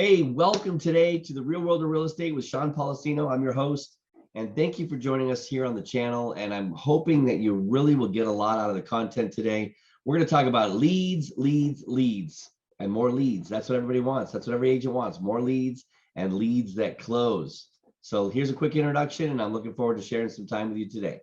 Hey, welcome today to the Real World of Real Estate with Sean Policino. I'm your host, and thank you for joining us here on the channel. And I'm hoping that you really will get a lot out of the content today. We're going to talk about leads, and more leads. That's what everybody wants. That's what every agent wants, more leads and leads that close. So here's a quick introduction, and I'm looking forward to sharing some time with you today.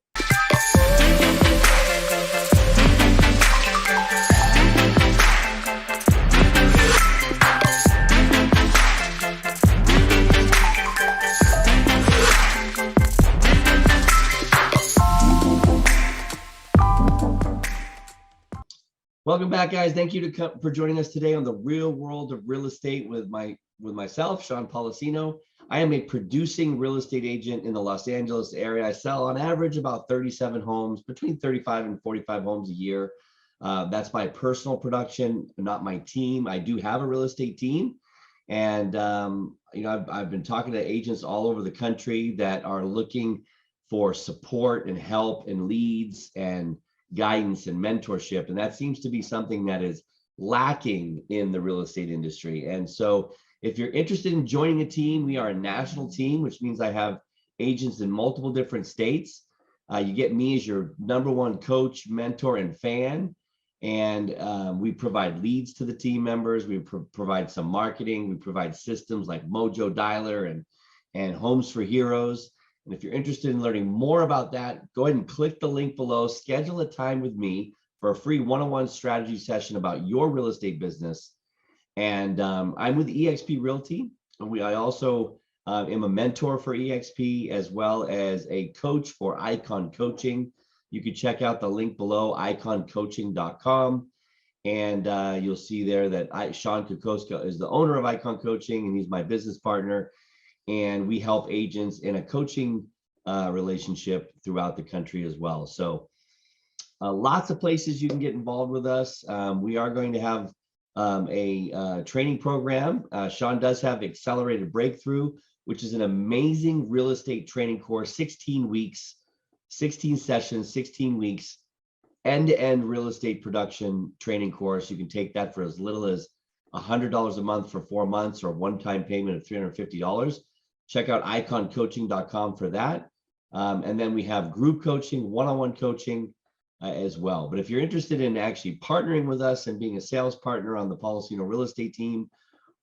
Welcome back, guys. Thank you for joining us today on the Real World of Real Estate with myself, Sean Policino. I am a producing real estate agent in the Los Angeles area. I sell on average about 37 homes, between 35 and 45 homes a year. That's my personal production, not my team. I do have a real estate team, and I've been talking to agents all over the country that are looking for support and help and leads and guidance and mentorship, and that seems to be something that is lacking in the real estate industry. And so if you're interested in joining a team, we are a national team, which means I have agents in multiple different states. You get me as your number one coach, mentor, and fan. And we provide leads to the team members. We provide some marketing. We provide systems like Mojo Dialer and Homes for Heroes. And if you're interested in learning more about that, go ahead and click the link below, schedule a time with me for a free one-on-one strategy session about your real estate business. And I'm with eXp Realty. And I also am a mentor for eXp, as well as a coach for Icon Coaching. You can check out the link below, iconcoaching.com. And you'll see there that Sean Kokoska is the owner of Icon Coaching, and he's my business partner. And we help agents in a coaching relationship throughout the country as well. So lots of places you can get involved with us. We are going to have a training program. Sean does have Accelerated Breakthrough, which is an amazing real estate training course, 16 weeks, 16 sessions, 16 weeks, end-to-end real estate production training course. You can take that for as little as $100 a month for 4 months, or one-time payment of $350. Check out iconcoaching.com for that. And then we have group coaching, one-on-one coaching as well. But if you're interested in actually partnering with us and being a sales partner on the Policino real estate team,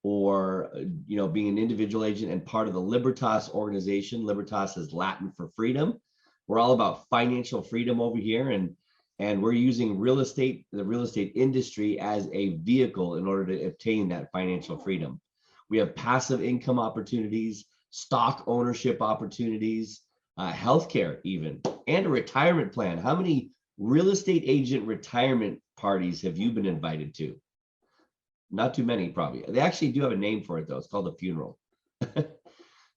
or being an individual agent and part of the Libertas organization, Libertas is Latin for freedom. We're all about financial freedom over here, and we're using the real estate industry as a vehicle in order to obtain that financial freedom. We have passive income opportunities, stock ownership opportunities, healthcare even, and a retirement plan. How many real estate agent retirement parties have you been invited to? Not too many, probably. They actually do have a name for it, though. It's called a funeral.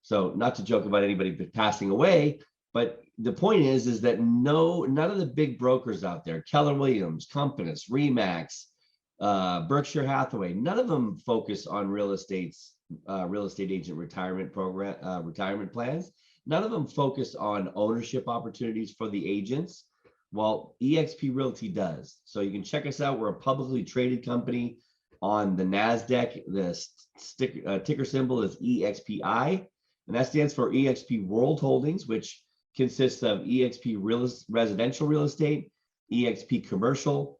So not to joke about anybody passing away, but the point is that none of the big brokers out there, Keller Williams, Compass, Remax, Berkshire Hathaway, none of them focus on real estate agent retirement plans. None of them focus on ownership opportunities for the agents. Well, eXp Realty does. So you can check us out. We're a publicly traded company on the NASDAQ. The ticker symbol is EXPI, and that stands for eXp World Holdings, which consists of eXp Residential Real Estate, eXp Commercial,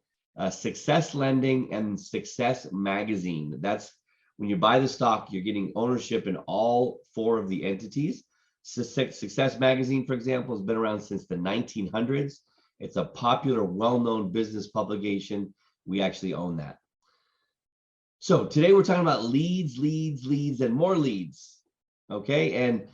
Success Lending, and Success Magazine. That's when you buy the stock, you're getting ownership in all 4 of the entities. Success Magazine, for example, has been around since the 1900s. It's a popular, well-known business publication. We actually own that. So today we're talking about leads, and more leads. Okay, and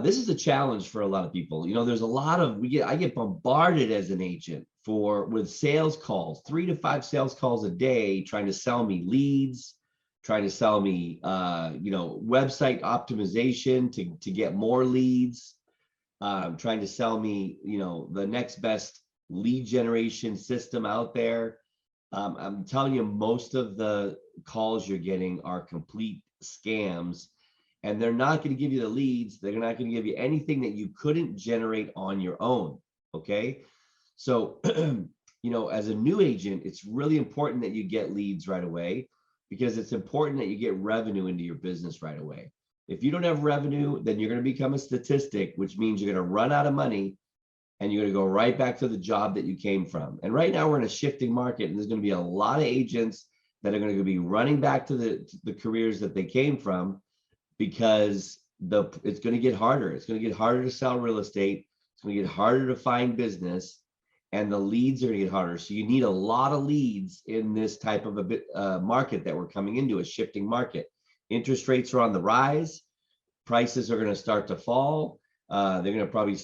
this is a challenge for a lot of people. There's a lot of I get bombarded as an agent with sales calls, 3 to 5 sales calls a day, trying to sell me leads, trying to sell me website optimization to get more leads, trying to sell me the next best lead generation system out there. I'm telling you, most of the calls you're getting are complete scams, and they're not going to give you the leads. They're not going to give you anything that you couldn't generate on your own. Okay. So, as a new agent, it's really important that you get leads right away. because it's important that you get revenue into your business right away. If you don't have revenue, then you're going to become a statistic, which means you're going to run out of money and you're going to go right back to the job that you came from. And right now we're in a shifting market, and there's going to be a lot of agents that are going to be running back to the careers that they came from, because it's going to get harder. It's going to get harder to sell real estate. It's going to get harder to find business, and the leads are going to get harder. So you need a lot of leads in this type of market that we're coming into, a shifting market. Interest rates are on the rise. Prices are going to start to fall. They're going to probably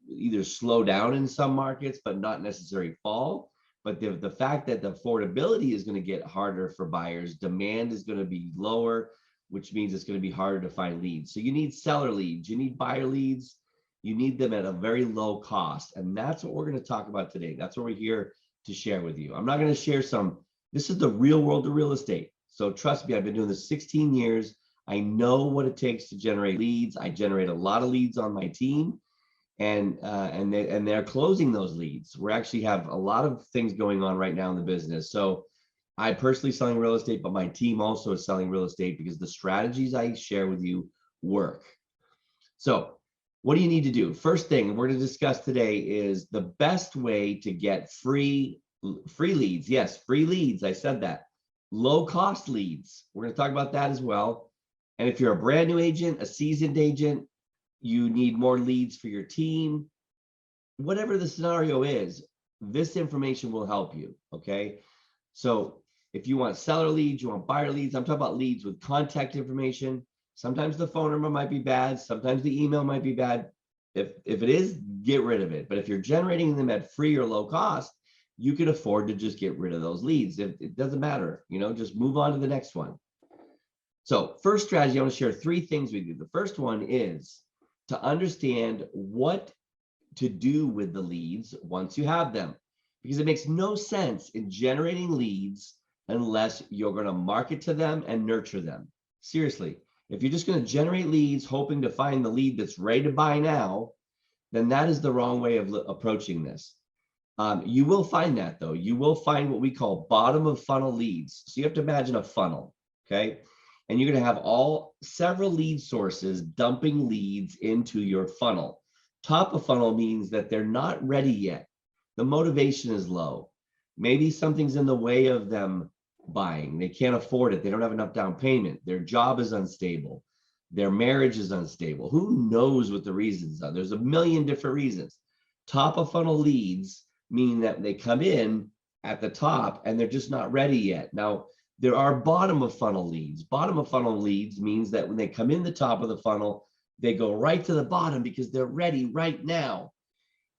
either slow down in some markets, but not necessarily fall. But the fact that the affordability is going to get harder for buyers, demand is going to be lower, which means it's going to be harder to find leads. So you need seller leads, you need buyer leads, you need them at a very low cost. And that's what we're going to talk about today. That's what we're here to share with you. I'm not going to share this is the real world of real estate. So trust me, I've been doing this 16 years. I know what it takes to generate leads. I generate a lot of leads on my team, and they're closing those leads. We actually have a lot of things going on right now in the business. So I personally selling real estate, but my team also is selling real estate because the strategies I share with you work. So what do you need to do? First thing we're going to discuss today is the best way to get free leads. Yes, free leads. I said that. Low cost leads. We're going to talk about that as well. And if you're a brand new agent, a seasoned agent, you need more leads for your team. Whatever the scenario is, this information will help you. Okay. So if you want seller leads, you want buyer leads, I'm talking about leads with contact information. Sometimes the phone number might be bad. Sometimes the email might be bad. If it is, get rid of it. But if you're generating them at free or low cost, you can afford to just get rid of those leads. It doesn't matter, just move on to the next one. So first strategy, I want to share 3 things with you. The first one is to understand what to do with the leads once you have them, because it makes no sense in generating leads unless you're going to market to them and nurture them. Seriously, if you're just going to generate leads hoping to find the lead that's ready to buy now, then that is the wrong way of approaching this. You will find that, though. You will find what we call bottom of funnel leads. So you have to imagine a funnel, okay? And you're going to have several lead sources dumping leads into your funnel. Top of funnel means that they're not ready yet. The motivation is low. Maybe something's in the way of them buying. They can't afford it. They don't have enough down payment. Their job is unstable. Their marriage is unstable. Who knows what the reasons are? There's a million different reasons. Top of funnel leads mean that they come in at the top and they're just not ready yet. Now, there are bottom of funnel leads. Bottom of funnel leads means that when they come in the top of the funnel, they go right to the bottom because they're ready right now.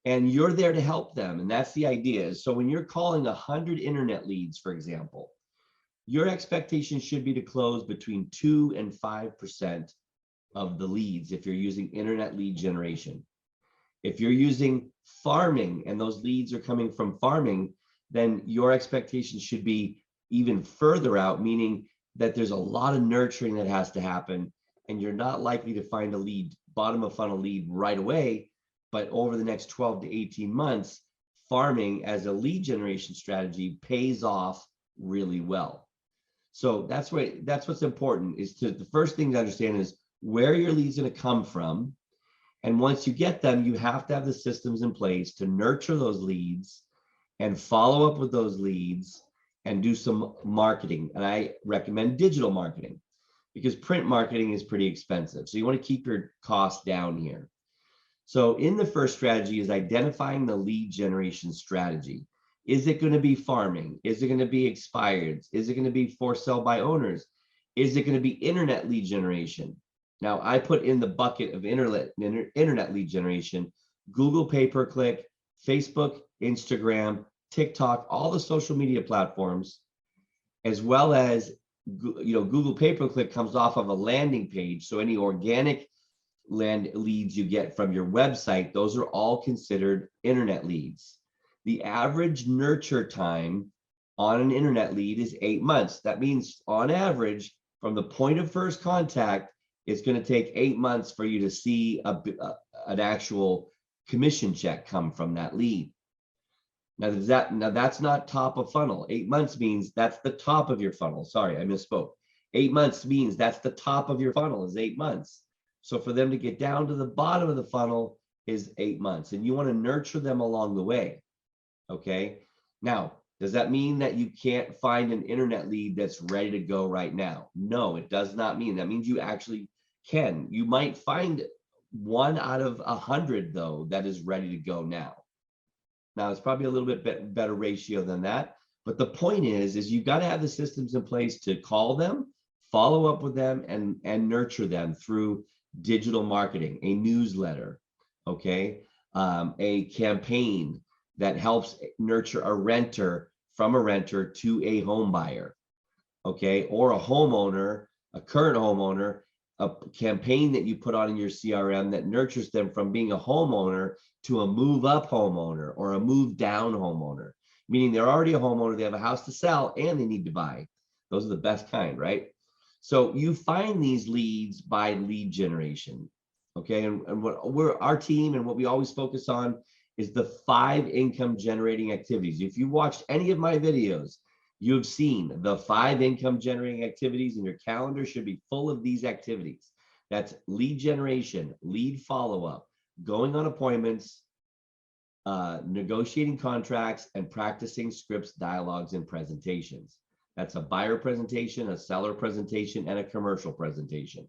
And you're there to help them. And that's the idea. So when you're calling 100 internet leads, for example, your expectation should be to close between 2 and 5% of the leads if you're using internet lead generation. If you're using farming and those leads are coming from farming, then your expectation should be even further out, meaning that there's a lot of nurturing that has to happen, and you're not likely to find a lead, bottom of funnel lead right away, but over the next 12 to 18 months, farming as a lead generation strategy pays off really well. So that's what's important is the first thing to understand is where your leads going to come from. And once you get them, you have to have the systems in place to nurture those leads and follow up with those leads and do some marketing. And I recommend digital marketing because print marketing is pretty expensive. So you want to keep your costs down here. So in the first strategy is identifying the lead generation strategy. Is it going to be farming? Is it going to be expired? Is it going to be for sale by owners? Is it going to be internet lead generation? Now I put in the bucket of internet lead generation, Google pay-per-click, Facebook, Instagram, TikTok, all the social media platforms, as well as Google pay-per-click comes off of a landing page. So any organic land leads you get from your website, those are all considered internet leads. The average nurture time on an internet lead is 8 months. That means on average, from the point of first contact, it's going to take 8 months for you to see an actual commission check come from that lead. Now that's not top of funnel. 8 months means that's the top of your funnel. Sorry, I misspoke. 8 months means that's the top of your funnel is 8 months. So for them to get down to the bottom of the funnel is 8 months, and you want to nurture them along the way. Okay. Now, does that mean that you can't find an internet lead that's ready to go right now? No, it does not mean. That means you actually can. You might find 1 out of 100 though that is ready to go now. Now it's probably a little bit better ratio than that, but the point is you got to have the systems in place to call them, follow up with them, and nurture them through digital marketing, a newsletter, okay, a campaign that helps nurture a renter from a renter to a home buyer, okay, or a homeowner, a current homeowner, a campaign that you put on in your CRM that nurtures them from being a homeowner to a move up homeowner or a move down homeowner, meaning they're already a homeowner, they have a house to sell and they need to buy. Those are the best kind, right? So you find these leads by lead generation, okay? And what our team and what we always focus on is the 5 income generating activities. If you watched any of my videos, you have seen the 5 income generating activities, and your calendar should be full of these activities. That's lead generation, lead follow-up, going on appointments, negotiating contracts, and practicing scripts, dialogues, and presentations. That's a buyer presentation, a seller presentation, and a commercial presentation.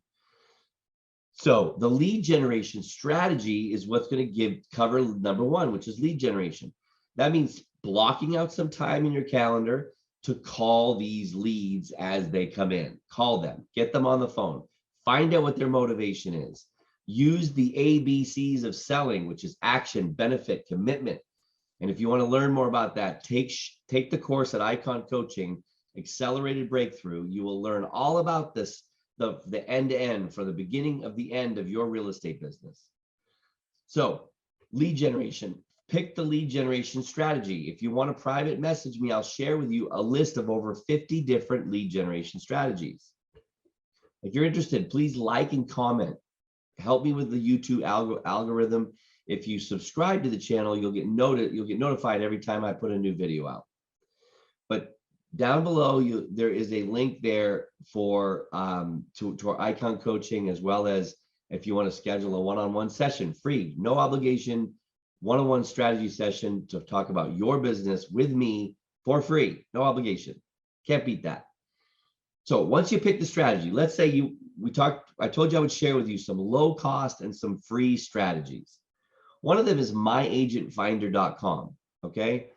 So the lead generation strategy is what's going to cover number 1, which is lead generation. That means blocking out some time in your calendar to call these leads as they come in. Call them, get them on the phone, find out what their motivation is. Use the ABCs of selling, which is action, benefit, commitment. And if you want to learn more about that, take the course at Icon Coaching, Accelerated Breakthrough. You will learn all about this, the end to end, from the beginning of the end of your real estate business. So lead generation. Pick the lead generation strategy. If you want to private message me, I'll share with you a list of over 50 different lead generation strategies. If you're interested, please like and comment. Help me with the YouTube algorithm. If you subscribe to the channel, you'll get notified every time I put a new video out. But down below, there is a link there for to our Icon Coaching, as well as if you want to schedule a one-on-one session, free, no obligation, one-on-one strategy session to talk about your business with me for free, no obligation. Can't beat that. So once you pick the strategy, let's say I told you I would share with you some low cost and some free strategies. One of them is myagentfinder.com, okay?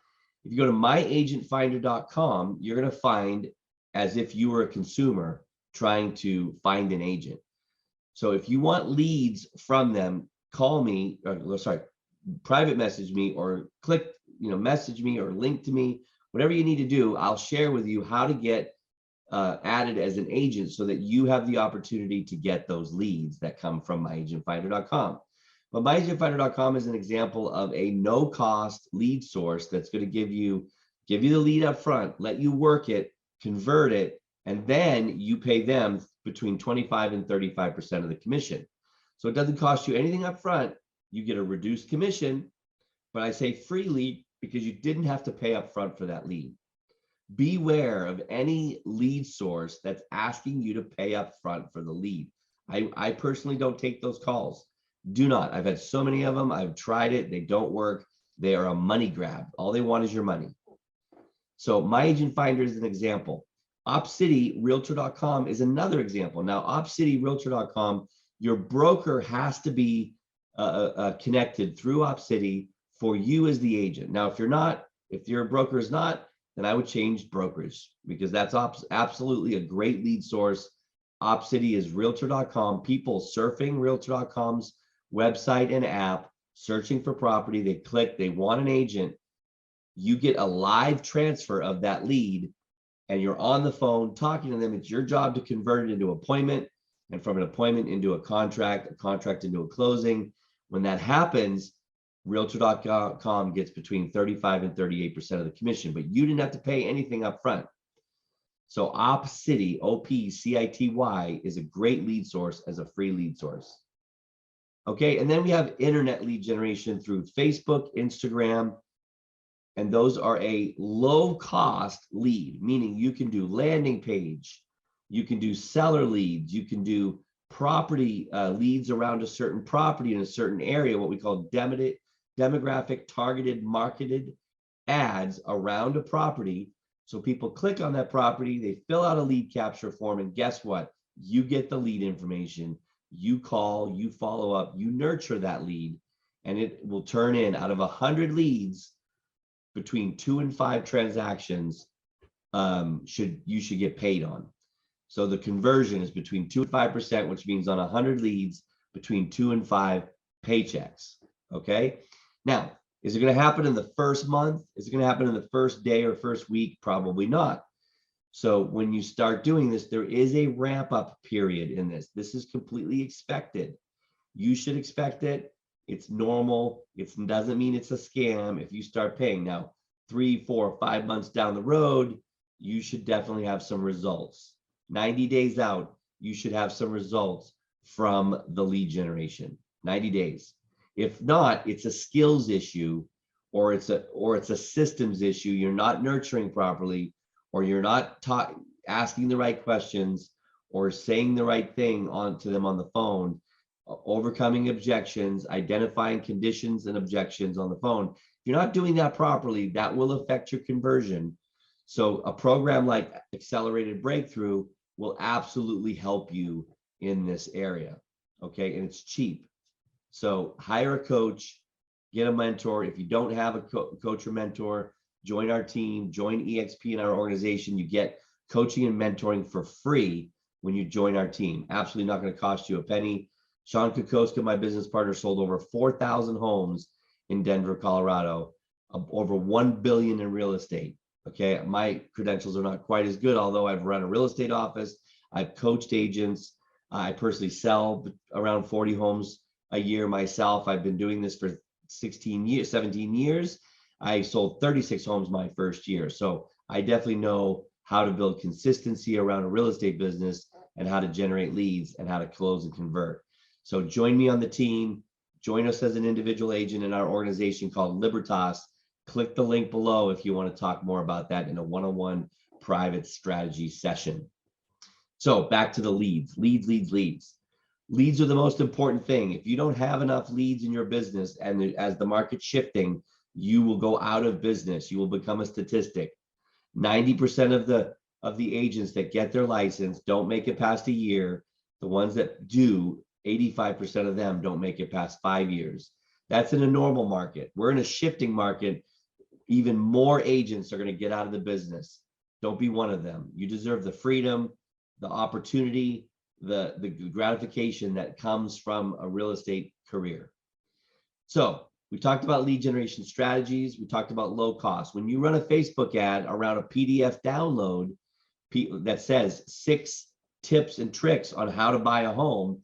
If you go to myagentfinder.com, you're going to find as if you were a consumer trying to find an agent. So if you want leads from them, call me, private message me, or message me or link to me, whatever you need to do. I'll share with you how to get added as an agent so that you have the opportunity to get those leads that come from myagentfinder.com. But myagentfinder.com is an example of a no-cost lead source that's going to give you the lead up front, let you work it, convert it, and then you pay them between 25 and 35% of the commission. So it doesn't cost you anything up front. You get a reduced commission, but I say free lead because you didn't have to pay up front for that lead. Beware of any lead source that's asking you to pay up front for the lead. I personally don't take those calls. Do not. I've had so many of them. I've tried it. They don't work. They are a money grab. All they want is your money. So My Agent Finder is an example. OpCityRealtor.com is another example. Now, OpCityRealtor.com, your broker has to be connected through OpCity for you as the agent. Now, if your broker is not, then I would change brokerage, because that's absolutely a great lead source. OpCity is Realtor.com. People surfing Realtor.com's website and app, searching for property. They click, they want an agent. You get a live transfer of that lead, and you're on the phone talking to them. It's your job to convert it into an appointment, and from an appointment into a contract into a closing. When that happens, Realtor.com gets between 35 and 38% of the commission, but you didn't have to pay anything up front. So OpCity, OpCity, is a great lead source as a free lead source. Okay, and then we have internet lead generation through Facebook, Instagram, And those are a low cost lead, meaning you can do landing page, you can do seller leads, you can do property leads around a certain property in a certain area, what we call demographic targeted marketed ads around a property. So people click on that property, they fill out a lead capture form, and guess what? You get the lead information, you call, you follow up, you nurture that lead, and it will turn in out of 100 leads between 2 and 5 transactions you should get paid on. So the conversion is between 2 and 5%, which means on 100 leads, between 2 and 5 paychecks. Okay. Now, is it going to happen in the first month? Is it going to happen in the first day or first week? Probably not. So when you start doing this, there is a ramp up period in this. This is completely expected. You should expect it. It's normal. It doesn't mean it's a scam if you start paying. Now, 3, 4, 5 months down the road, you should definitely have some results. 90 days out, you should have some results from the lead generation. 90 days. If not, it's a skills issue, or it's a systems issue. You're not nurturing properly, or you're not asking the right questions, or saying the right thing to them on the phone, overcoming objections, identifying conditions and objections on the phone. If you're not doing that properly, that will affect your conversion. So a program like Accelerated Breakthrough will absolutely help you in this area. Okay, and it's cheap. So hire a coach, get a mentor. If you don't have a coach or mentor, join our team, join EXP in our organization. You get coaching and mentoring for free when you join our team. Absolutely not going to cost you a penny. Sean Kokoska, my business partner, sold over 4,000 homes in Denver, Colorado, over 1 billion in real estate. Okay, my credentials are not quite as good, although I've run a real estate office, I've coached agents, I personally sell around 40 homes a year myself. I've been doing this for 17 years. I sold 36 homes my first year. So I definitely know how to build consistency around a real estate business and how to generate leads and how to close and convert. So join me on the team. Join us as an individual agent in our organization called Libertas. Click the link below if you want to talk more about that in a one-on-one private strategy session. So back to the leads. Leads are the most important thing. If you don't have enough leads in your business, and as the market's shifting, you will go out of business. You will become a statistic. 90% of the agents that get their license don't make it past a year. The ones that do, 85% of them don't make it past 5 years. That's in a normal market. We're in a shifting market. Even more agents are going to get out of the business. Don't be one of them. You deserve the freedom, the opportunity, the gratification that comes from a real estate career. So we talked about lead generation strategies. We talked about low cost. When you run a Facebook ad around a PDF download that says 6 tips and tricks on how to buy a home,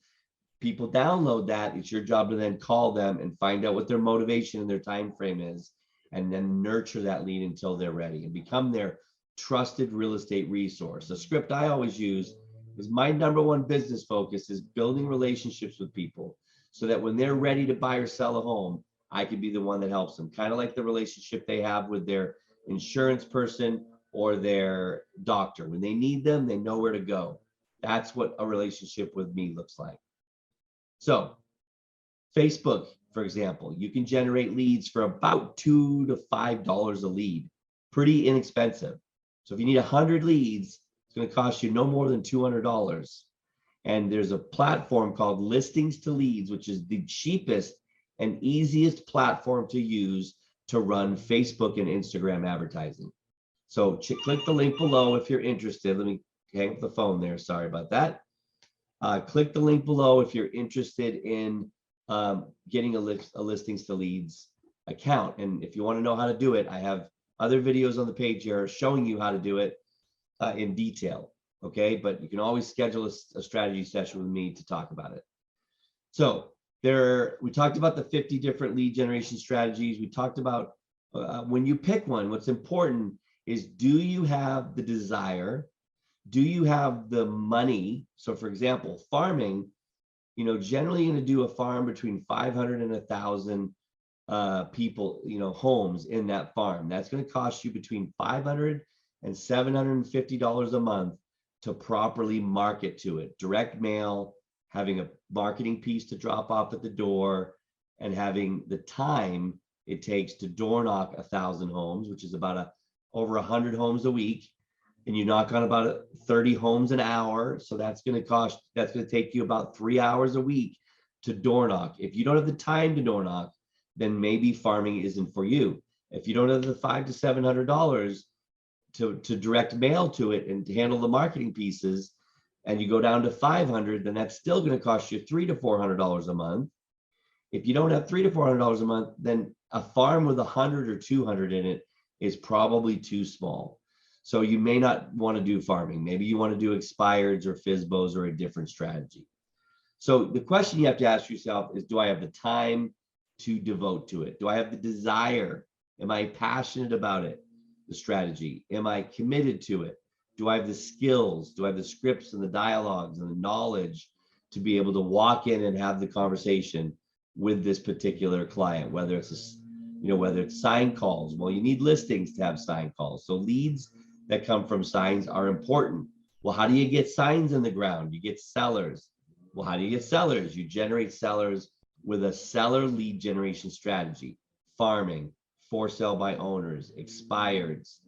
people download that. It's your job to then call them and find out what their motivation and their time frame is, and then nurture that lead until they're ready and become their trusted real estate resource. The script I always use is my #1 business focus is building relationships with people so that when they're ready to buy or sell a home, I could be the one that helps them, kind of like the relationship they have with their insurance person or their doctor. When they need them, they know where to go. That's what a relationship with me looks like. So Facebook, for example, you can generate leads for about $2 to $5 a lead, pretty inexpensive. So if you need 100 leads, it's going to cost you no more than $200. And there's a platform called Listings to Leads, which is the cheapest and easiest platform to use to run Facebook and Instagram advertising. So click the link below if you're interested. Let me hang up the phone there. Sorry about that. Click the link below if you're interested in getting a Listings to Leads account. And if you want to know how to do it, I have other videos on the page here showing you how to do it in detail. Okay, but you can always schedule a strategy session with me to talk about it. So we talked about the 50 different lead generation strategies. We talked about when you pick one, what's important is, do you have the desire? Do you have the money? So for example, farming, generally you're going to do a farm between 500 and 1,000 people, homes in that farm. That's going to cost you between $500 and $750 a month to properly market to it. Direct mail, having a marketing piece to drop off at the door, and having the time it takes to door knock 1,000 homes, which is about over 100 homes a week. And you knock on about 30 homes an hour. So that's going to take you about 3 hours a week to door knock. If you don't have the time to door knock, then maybe farming isn't for you. If you don't have the $500 to $700 to direct mail to it and to handle the marketing pieces, and you go down to 500, then that's still going to cost you $300 to $400 a month. If you don't have $300 to $400 a month, then a farm with 100 or 200 in it is probably too small. So you may not want to do farming. Maybe you want to do expireds or FSBOs or a different strategy. So the question you have to ask yourself is, do I have the time to devote to it? Do I have the desire? Am I passionate about it? The strategy? Am I committed to it? Do I have the skills? Do I have the scripts and the dialogues and the knowledge to be able to walk in and have the conversation with this particular client, whether it's whether it's sign calls? Well, you need listings to have sign calls. So leads that come from signs are important. Well, how do you get signs in the ground? You get sellers. Well, how do you get sellers? You generate sellers with a seller lead generation strategy: farming, for sale by owners, expireds,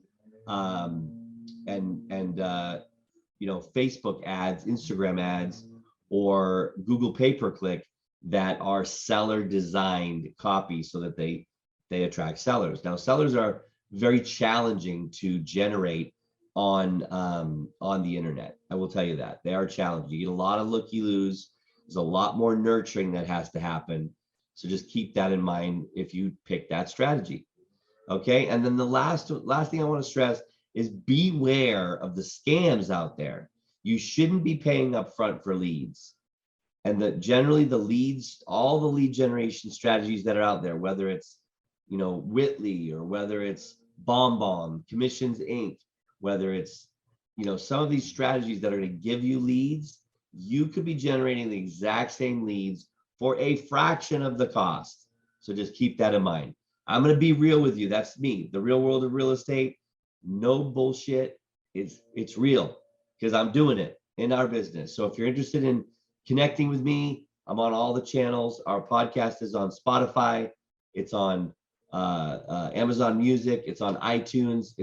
Facebook ads, Instagram ads, or Google pay-per-click that are seller designed copy so that they attract sellers. Now, sellers are very challenging to generate on the internet. I will tell you that they are challenging. You get a lot of looky-loos. There's a lot more nurturing that has to happen. So just keep that in mind if you pick that strategy. Okay. And then the last thing I want to stress is beware of the scams out there. You shouldn't be paying upfront for leads. And that generally the leads, all the lead generation strategies that are out there, whether it's, Whitley, or whether it's BombBomb, Commissions Inc., whether it's, some of these strategies that are going to give you leads, you could be generating the exact same leads for a fraction of the cost. So just keep that in mind. I'm going to be real with you. That's me. The real world of real estate. No bullshit. It's real because I'm doing it in our business. So if you're interested in connecting with me, I'm on all the channels. Our podcast is on Spotify. It's on Amazon Music. It's on iTunes.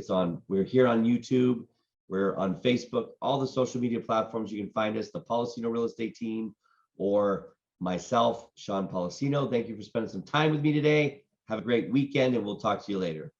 We're here on YouTube. We're on Facebook, all the social media platforms. You can find us, the Policino Real Estate Team, or myself, Sean Policino. Thank you for spending some time with me today. Have a great weekend, and we'll talk to you later.